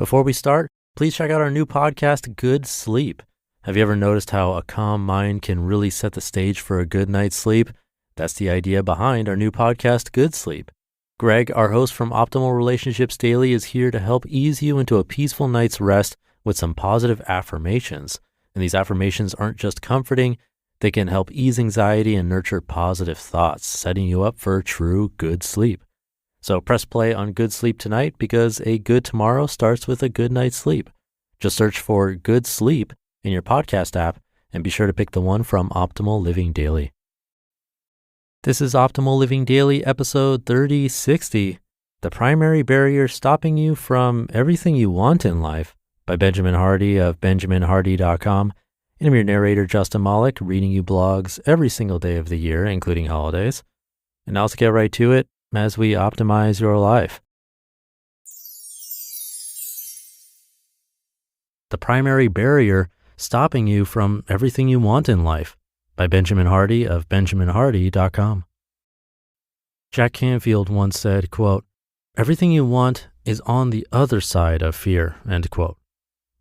Before we start, please check out our new podcast, Good Sleep. Have you ever noticed how a calm mind can really set the stage for a good night's sleep? That's the idea behind our new podcast, Good Sleep. Greg, our host from Optimal Relationships Daily, is here to help ease you into a peaceful night's rest with some positive affirmations. And these affirmations aren't just comforting, they can help ease anxiety and nurture positive thoughts, setting you up for true good sleep. So press play on Good Sleep tonight because a good tomorrow starts with a good night's sleep. Just search for Good Sleep in your podcast app and be sure to pick the one from Optimal Living Daily. This is Optimal Living Daily, episode 3060, The Primary Barrier Stopping You from Everything You Want in Life, by Benjamin Hardy of benjaminhardy.com. And I'm your narrator, Justin Malik, reading you blogs every single day of the year, including holidays. And now let's get right to it as we optimize your life. The Primary Barrier Stopping You from Everything You Want in Life, by Benjamin Hardy of benjaminhardy.com. Jack Canfield once said, quote, "Everything you want is on the other side of fear," end quote.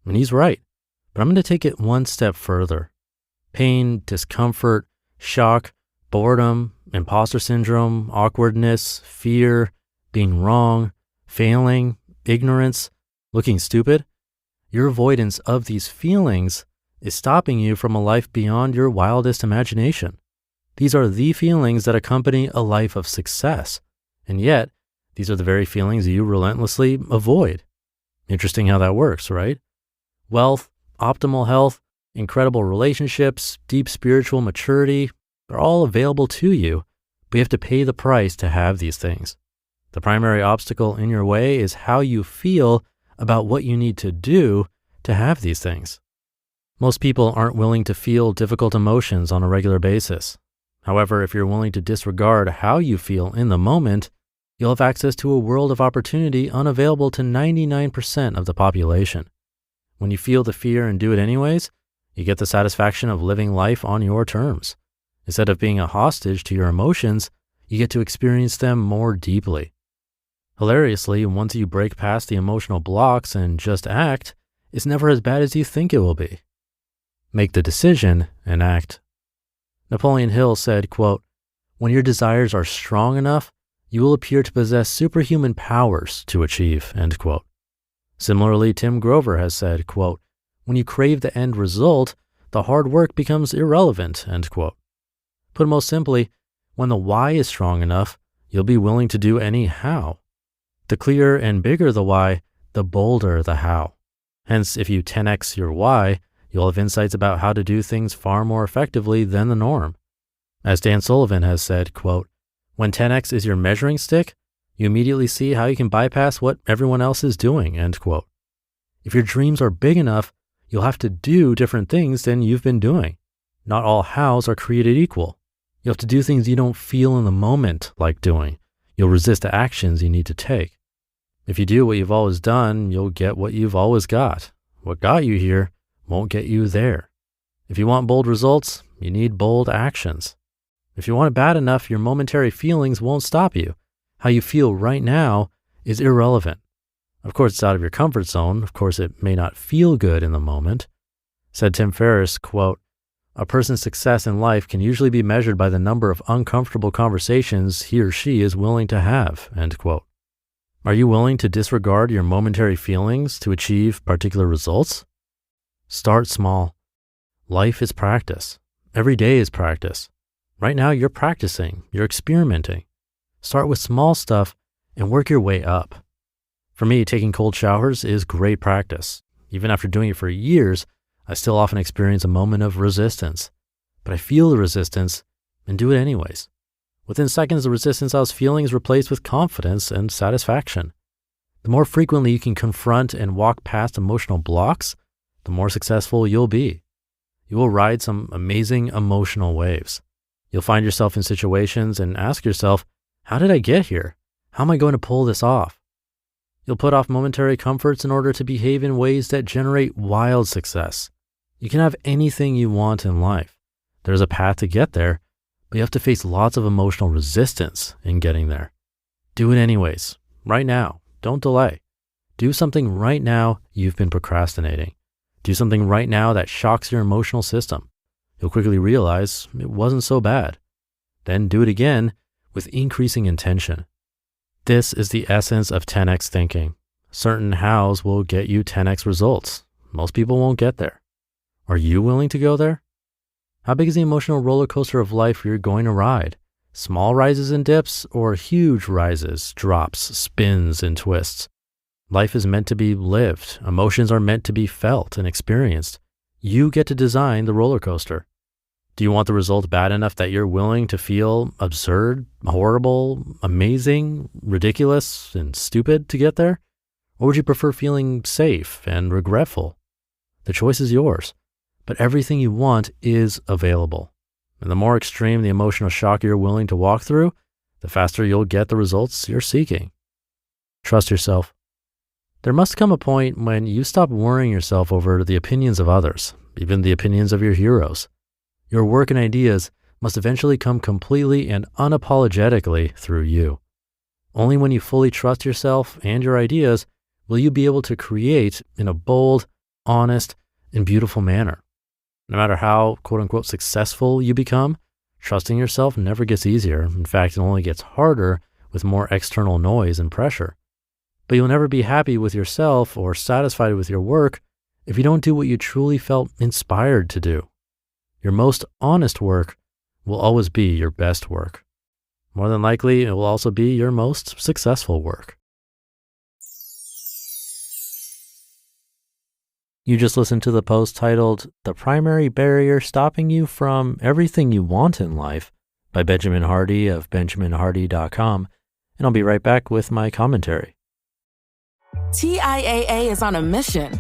And he's right, but I'm going to take it one step further. Pain, discomfort, shock, boredom, impostor syndrome, awkwardness, fear, being wrong, failing, ignorance, looking stupid. Your avoidance of these feelings is stopping you from a life beyond your wildest imagination. These are the feelings that accompany a life of success. And yet, these are the very feelings you relentlessly avoid. Interesting how that works, right? Wealth, optimal health, incredible relationships, deep spiritual maturity, they're all available to you, but you have to pay the price to have these things. The primary obstacle in your way is how you feel about what you need to do to have these things. Most people aren't willing to feel difficult emotions on a regular basis. However, if you're willing to disregard how you feel in the moment, you'll have access to a world of opportunity unavailable to 99% of the population. When you feel the fear and do it anyways, you get the satisfaction of living life on your terms. Instead of being a hostage to your emotions, you get to experience them more deeply. Hilariously, once you break past the emotional blocks and just act, it's never as bad as you think it will be. Make the decision and act. Napoleon Hill said, quote, "When your desires are strong enough, you will appear to possess superhuman powers to achieve," end quote. Similarly, Tim Grover has said, quote, "When you crave the end result, the hard work becomes irrelevant," end quote. Put most simply, when the why is strong enough, you'll be willing to do any how. The clearer and bigger the why, the bolder the how. Hence, if you 10x your why, you'll have insights about how to do things far more effectively than the norm. As Dan Sullivan has said, quote, "When 10x is your measuring stick, you immediately see how you can bypass what everyone else is doing," end quote. If your dreams are big enough, you'll have to do different things than you've been doing. Not all hows are created equal. You have to do things you don't feel in the moment like doing. You'll resist the actions you need to take. If you do what you've always done, you'll get what you've always got. What got you here won't get you there. If you want bold results, you need bold actions. If you want it bad enough, your momentary feelings won't stop you. How you feel right now is irrelevant. Of course, it's out of your comfort zone. Of course, it may not feel good in the moment. Said Tim Ferriss, quote, "A person's success in life can usually be measured by the number of uncomfortable conversations he or she is willing to have," end quote. Are you willing to disregard your momentary feelings to achieve particular results? Start small. Life is practice. Every day is practice. Right now, you're practicing, you're experimenting. Start with small stuff and work your way up. For me, taking cold showers is great practice. Even after doing it for years, I still often experience a moment of resistance, but I feel the resistance and do it anyways. Within seconds, the resistance I was feeling is replaced with confidence and satisfaction. The more frequently you can confront and walk past emotional blocks, the more successful you'll be. You will ride some amazing emotional waves. You'll find yourself in situations and ask yourself, how did I get here? How am I going to pull this off? You'll put off momentary comforts in order to behave in ways that generate wild success. You can have anything you want in life. There's a path to get there, but you have to face lots of emotional resistance in getting there. Do it anyways, right now. Don't delay. Do something right now you've been procrastinating. Do something right now that shocks your emotional system. You'll quickly realize it wasn't so bad. Then do it again with increasing intention. This is the essence of 10x thinking. Certain hows will get you 10x results. Most people won't get there. Are you willing to go there? How big is the emotional roller coaster of life you're going to ride? Small rises and dips or huge rises, drops, spins, and twists? Life is meant to be lived. Emotions are meant to be felt and experienced. You get to design the roller coaster. Do you want the result bad enough that you're willing to feel absurd, horrible, amazing, ridiculous, and stupid to get there? Or would you prefer feeling safe and regretful? The choice is yours, but everything you want is available. And the more extreme the emotional shock you're willing to walk through, the faster you'll get the results you're seeking. Trust yourself. There must come a point when you stop worrying yourself over the opinions of others, even the opinions of your heroes. Your work and ideas must eventually come completely and unapologetically through you. Only when you fully trust yourself and your ideas will you be able to create in a bold, honest, and beautiful manner. No matter how quote unquote successful you become, trusting yourself never gets easier. In fact, it only gets harder with more external noise and pressure. But you'll never be happy with yourself or satisfied with your work if you don't do what you truly felt inspired to do. Your most honest work will always be your best work. More than likely, it will also be your most successful work. You just listened to the post titled, "The Primary Barrier Stopping You from Everything You Want in Life" by Benjamin Hardy of benjaminhardy.com, and I'll be right back with my commentary. TIAA is on a mission.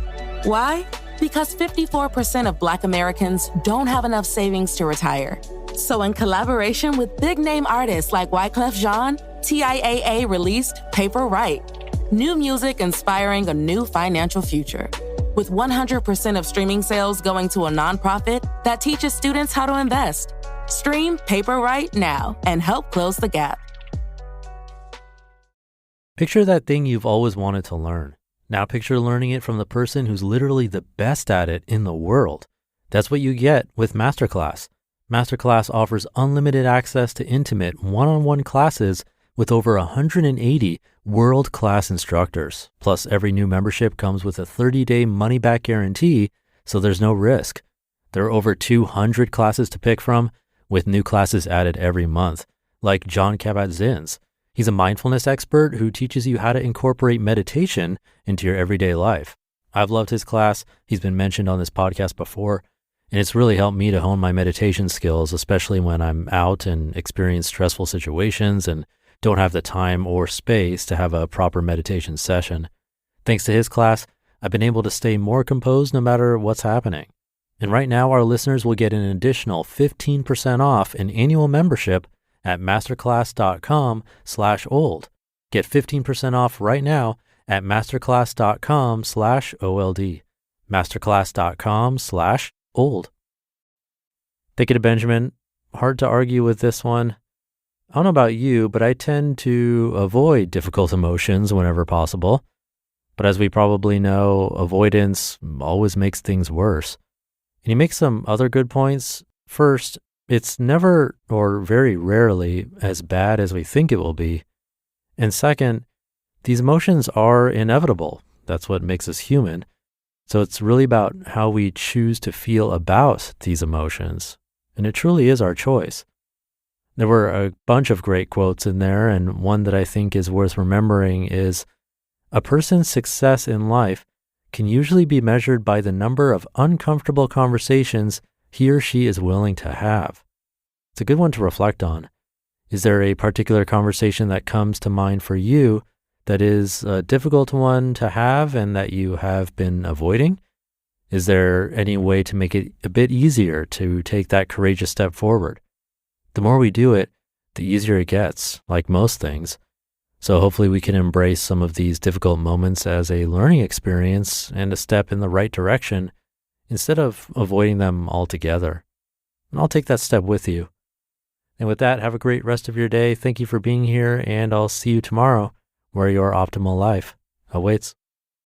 Why? Because 54% of Black Americans don't have enough savings to retire. So in collaboration with big-name artists like Wyclef Jean, TIAA released Paper Right, new music inspiring a new financial future. With 100% of streaming sales going to a nonprofit that teaches students how to invest. Stream Paper Right now and help close the gap. Picture that thing you've always wanted to learn. Now picture learning it from the person who's literally the best at it in the world. That's what you get with Masterclass. Masterclass offers unlimited access to intimate one-on-one classes with over 180 world-class instructors. Plus, every new membership comes with a 30-day money-back guarantee, so there's no risk. There are over 200 classes to pick from, with new classes added every month, like John Kabat-Zinn's. He's a mindfulness expert who teaches you how to incorporate meditation into your everyday life. I've loved his class. He's been mentioned on this podcast before, and it's really helped me to hone my meditation skills, especially when I'm out and experience stressful situations and don't have the time or space to have a proper meditation session. Thanks to his class, I've been able to stay more composed no matter what's happening. And right now, our listeners will get an additional 15% off an annual membership at masterclass.com/old. Get 15% off right now at masterclass.com/OLD. masterclass.com/old. Thank you to Benjamin. Hard to argue with this one. I don't know about you, but I tend to avoid difficult emotions whenever possible. But as we probably know, avoidance always makes things worse. And he makes some other good points. First, it's never or very rarely as bad as we think it will be. And second, these emotions are inevitable. That's what makes us human. So it's really about how we choose to feel about these emotions. And it truly is our choice. There were a bunch of great quotes in there, and one that I think is worth remembering is, "A person's success in life can usually be measured by the number of uncomfortable conversations he or she is willing to have." It's a good one to reflect on. Is there a particular conversation that comes to mind for you that is a difficult one to have and that you have been avoiding? Is there any way to make it a bit easier to take that courageous step forward? The more we do it, the easier it gets, like most things. So hopefully we can embrace some of these difficult moments as a learning experience and a step in the right direction instead of avoiding them altogether. And I'll take that step with you. And with that, have a great rest of your day. Thank you for being here, and I'll see you tomorrow where your optimal life awaits.